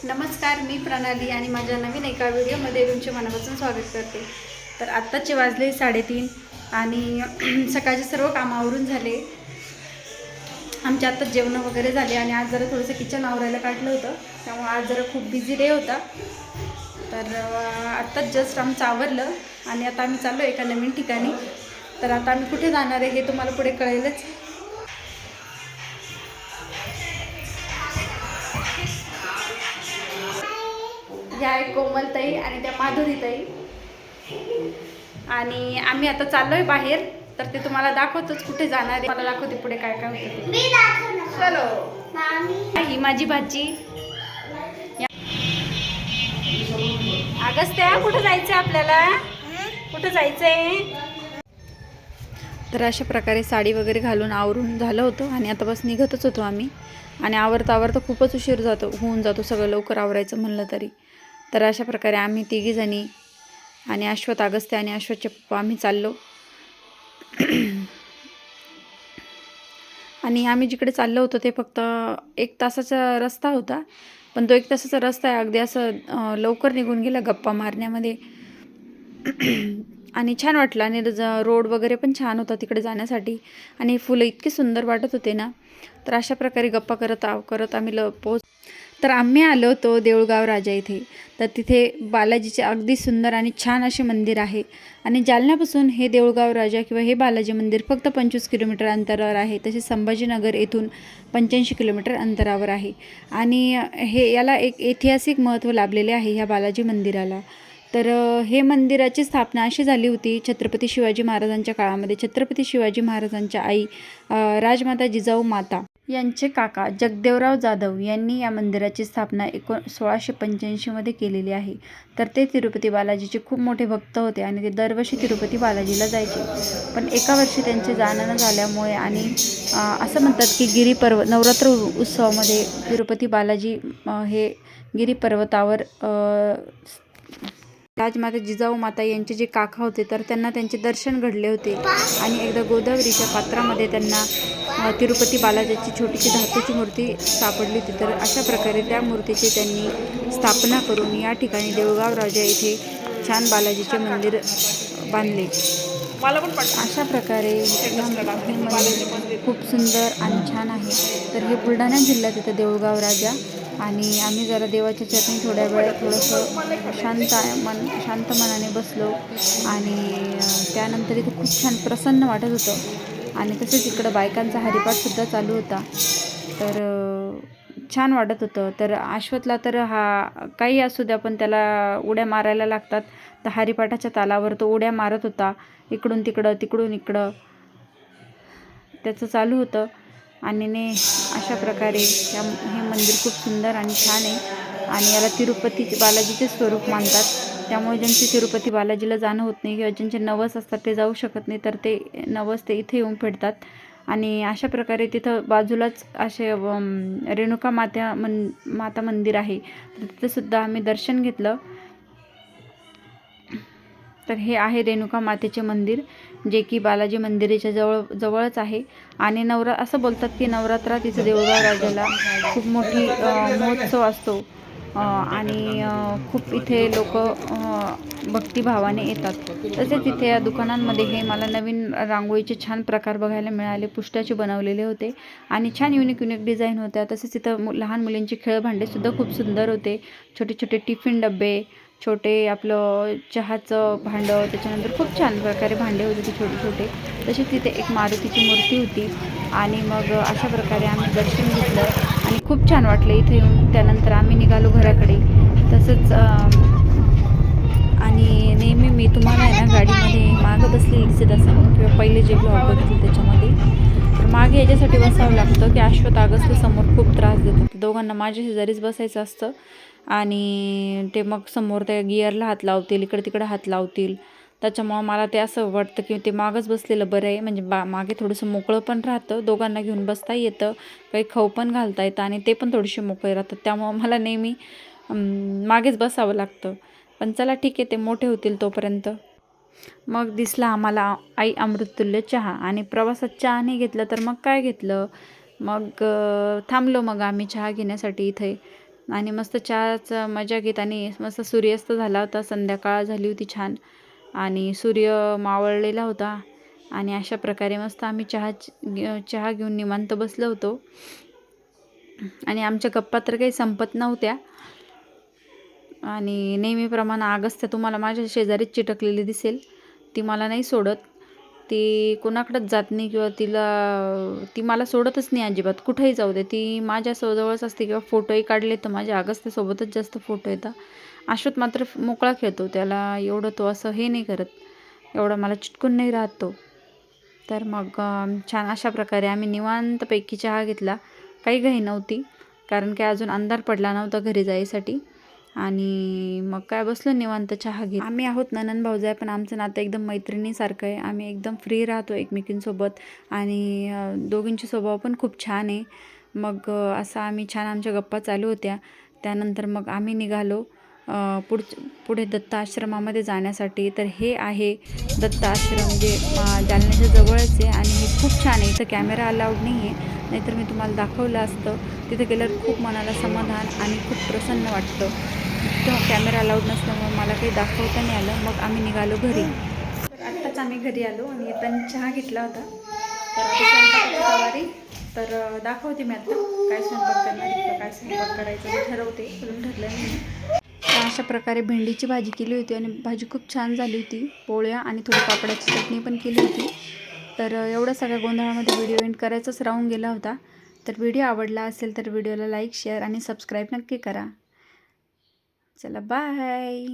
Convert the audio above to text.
नमस्कार, मी प्रणाली आणि माझ्या नवीन एका व्हिडिओमध्ये तुमचे मनापासून स्वागत करते. तर आत्ताचे वाजले 3:30 आणि सकाळचे सर्व कामावरून झाले. आमच्या आत्ताच जेवण वगैरे झाले आणि आज जरा थोडंसं किचन आवरायला काढलं होतं, त्यामुळे आज जरा खूप बिझी डे होता. तर आत्ताच जस्ट आमचं आवरलं आणि आता आम्ही चाललो एका नवीन ठिकाणी. तर आता आम्ही कुठे जाणार आहे हे तुम्हाला पुढे कळेलच. ह्या एक कोमलताई आणि त्या माधुरीताई आणि आम्ही आता चाललोय बाहेर. तर ते तुम्हाला दाखवतोच कुठे जाणार आहे, मला दाखवते पुढे काय काय होतं. चलो, ही माझी भाजी. अगस्त्या, कुठं जायचंय आपल्याला? कुठं जायचंय? तर अशा प्रकारे साडी वगैरे घालून आवरून झालं होतं आणि आता बस निघतच होतो आम्ही. आणि आवरता आवरता खूपच उशीर होऊन जातो सगळं लवकर आवरायचं म्हणलं तरी. तर अशा प्रकारे आम्ही तिघीजणी आणि अश्वथ, अगस्त्य आणि अश्वथचे पप्पा आम्ही चाललो. आणि आम्ही जिकडे चाललो होतो ते फक्त 1 तासाचा रस्ता होता, पण तो 1 तासाचा रस्ता आहे अगदी असं लवकर निघून गेला गप्पा मारण्यामध्ये. आणि छान वाटलं आणि रोड वगैरे पण छान होता तिकडे जाण्यासाठी आणि फुलं इतकी सुंदर वाटत होते ना. तर अशा प्रकारे गप्पा करत आम्ही तर आम्ही आलो होतो देऊळगाव राजा इथे. तर तिथे बालाजीचे अगदी सुंदर आणि छान असे मंदिर आहे आणि जालन्यापासून हे देऊळगाव राजा किंवा हे बालाजी मंदिर फक्त 25 किलोमीटर अंतरावर आहे. तसेच संभाजीनगर येथून 85 किलोमीटर अंतरावर आहे आणि याला एक ऐतिहासिक महत्त्व लाभलेले आहे ह्या बालाजी मंदिराला. तर हे मंदिराची स्थापना अशी झाली होती छत्रपती शिवाजी महाराजांच्या काळामध्ये. छत्रपती शिवाजी महाराजांच्या आई राजमाता जिजाऊ माता यांचे काका जगदेवराव जाधव यांनी या मंदिराची स्थापना 1685 केलेली आहे. तर ते तिरुपती बालाजीचे खूप मोठे भक्त होते आणि ते दरवर्षी तिरुपती बालाजीला जायचे. पण एका वर्षी त्यांचे जाणं न झाल्यामुळे आणि असं म्हणतात की नवरात्र उत्सवामध्ये तिरुपती बालाजी हे गिरीपर्वतावर राजमाता जिजाऊ माता यांचे जे काका होते तर त्यांना त्यांचे दर्शन घडले होते आणि एकदा गोदावरीच्या पात्रामध्ये त्यांना तिरुपती बालाजीची छोटीशी धातूची मूर्ती सापडली होती. तर अशा प्रकारे त्या मूर्तीची त्यांनी स्थापना करून या ठिकाणी देऊळगाव राजा येथे छान बालाजीचे मंदिर बांधले. अशा प्रकारे हे मंदिर खूप सुंदर आणि छान आहे. तर हे बुलढाणा जिल्ह्यात येतं देऊळगाव राजा. आणि आम्ही जरा देवाच्या चरणी थोड्या वेळ थोडंसं शांत मनाने बसलो आणि त्यानंतर इथं खूप छान प्रसन्न वाटत होतं आणि तसेच इकडं बायकांचा हरिपाठसुद्धा चालू होता. तर छान वाटत होतं. तर अश्वथला तर काही असू द्या पण त्याला उड्या मारायला लागतात. तर हरिपाठाच्या तालावर तो उड्या मारत होता, इकडून तिकडं त्याचं चालू होतं. आणि अशा प्रकारे हे मंदिर खूप सुंदर आणि छान आहे आणि याला तिरुपती बालाजीचे स्वरूप मानतात. त्यामुळे ज्यांचे तिरुपती बालाजीला जाणं होत नाही किंवा ज्यांचे नवस असतात ते जाऊ शकत नाही, तर ते नवस ते इथे येऊन फेडतात. आणि अशा प्रकारे तिथं बाजूलाच असे रेणुका माता मंदिर आहे, तर तिथंसुद्धा आम्ही दर्शन घेतलं. तर हे आहे रेणुका मातेचे मंदिर, जे की बालाजी मंदिराच्या जवळच आहे. आणि असं बोलतात की नवरात्रात इथे देऊळगाव राजाला खूप मोठी महोत्सव असतो आणि खूप इथे लोक भक्तिभावाने येतात. तसेच इथे या दुकानांमध्ये हे मला नवीन रांगोळीचे छान प्रकार बघायला मिळाले. पुष्ट्याचे बनवलेले होते आणि छान युनिक डिझाईन होत्या. तसेच इथं लहान मुलींचे खेळभांडेसुद्धा खूप सुंदर होते. छोटे छोटे टिफिन डबे, छोटे आपलं चहाचं भांडं, त्याच्यानंतर खूप छान प्रकारे भांडे होते ते छोटे छोटे. तसेच तिथे एक मारुतीची मूर्ती होती. आणि मग अशा प्रकारे आम्ही दर्शन घेतलं आणि खूप छान वाटलं इथे येऊन. त्यानंतर आम्ही निघालो घराकडे. तसंच आणि नेहमी मी तुम्हाला आहे ना गाडीमध्ये मागं बसलेली दिसत असेल किंवा पहिले जे ब्लॉग बघितले त्याच्यामध्ये, तर मागे याच्यासाठी बसावं लागतं की अश्वथ अगस्त्य समोर खूप त्रास देतात. दोघांना माझ्या शेजारीच बसायचं असतं आणि ते मग समोर त्या गिअरला हात लावतील, इकडे तिकडे हात लावतील. त्याच्यामुळं मला ते असं वाटतं की ते मागंच बसलेलं बरं आहे. म्हणजे मागे थोडंसं मोकळं पण राहतं, दोघांना घेऊन बसता येतं, काही खाऊ पण घालता येतं आणि ते पण थोडेसे मोकळे राहतात. त्यामुळं मला नेहमी मागेच बसावं लागतं. पण चला ठीक आहे, ते मोठे होतील तोपर्यंत. मग दिसला आम्हाला आई अमृततुल्य चहा आणि प्रवासात चहा नाही घेतलं तर मग काय घेतलं. मग थांबलो मग आम्ही चहा घेण्यासाठी इथे. आणि मस्त चहाचं मजा घेत आणि मस्त सूर्यास्त झाला होता, संध्याकाळ झाली होती छान आणि सूर्य मावळलेला होता आणि अशा प्रकारे मस्त आम्ही चहा घेऊन निवांत बसलो होतो आणि आमच्या गप्पा तर काही संपत नव्हत्या. आणि नेहमीप्रमाणे अगस्त्या तुम्हाला माझ्या शेजारीच चिटकलेली दिसेल, ती मला नाही सोडत, ती कोणाकडेच जात नाही किंवा ती मला सोडतच नाही अजिबात, कुठेही जाऊ दे ती माझ्याजवळच असते किंवा फोटोही काढले तर माझ्या अगस्त्यासोबतच जास्त फोटो येतात. अश्वत मात्र मोकळा खेळतो, त्याला एवढं तो असं हे नाही करत, एवढं मला चिटकून नाही राहत तो. तर मग छान अशा प्रकारे आम्ही निवांतपैकी चहा घेतला, काही घाई नव्हती कारण की अजून अंधार पडला नव्हता घरी जायसाठी. आणि मग काय बसलो निवांत चहा घेत. आम्ही आहोत ननंद भाऊजाई, पण आमचं नातं एकदम मैत्रिणीसारखं आहे, आम्ही एकदम फ्री राहतो एकमेकींसोबत आणि दोघींचे स्वभाव पण खूप छान आहे. मग असं आम्ही छान आमच्या गप्पा चालू होत्या. त्यानंतर मग आम्ही निघालो पुढे दत्त आश्रमामध्ये जाण्यासाठी. तर हे आहे दत्त आश्रम, जे जालन्याच्या जवळच आहे आणि हे खूप छान आहे. इथं कॅमेरा अलाउड नाही आहे, नाहीतर मी तुम्हाला दाखवलं असतं. तिथे गेल्यावर खूप मनाला समाधान आणि खूप प्रसन्न वाटतं. इथं कॅमेरा अलाउड नसल्यामुळे मला काही दाखवता नाही आलं. मग आम्ही निघालो घरी. तर आत्ताच आम्ही घरी आलो आणि येताना चहा घेतला होता. तर आता स्वयंपाकाची तयारी तर दाखवते मी आता काय स्वयंपाक करणार किंवा काय स्वयंपाक करायचं ते ठरवते, अजून ठरलं नाही. तर अशा प्रकारे भेंडीची भाजी केली होती आणि भाजी खूप छान झाली होती. पोळ्या आणि थोडी पापडाची चटणी पण केली होती. तर एवढ्या सगळ्या गोंधळामध्ये व्हिडिओ एंड करायचाच राहून गेला होता. तर व्हिडिओ आवडला असेल तर व्हिडिओला लाईक, शेअर आणि सबस्क्राईब नक्की करा. चला बाय.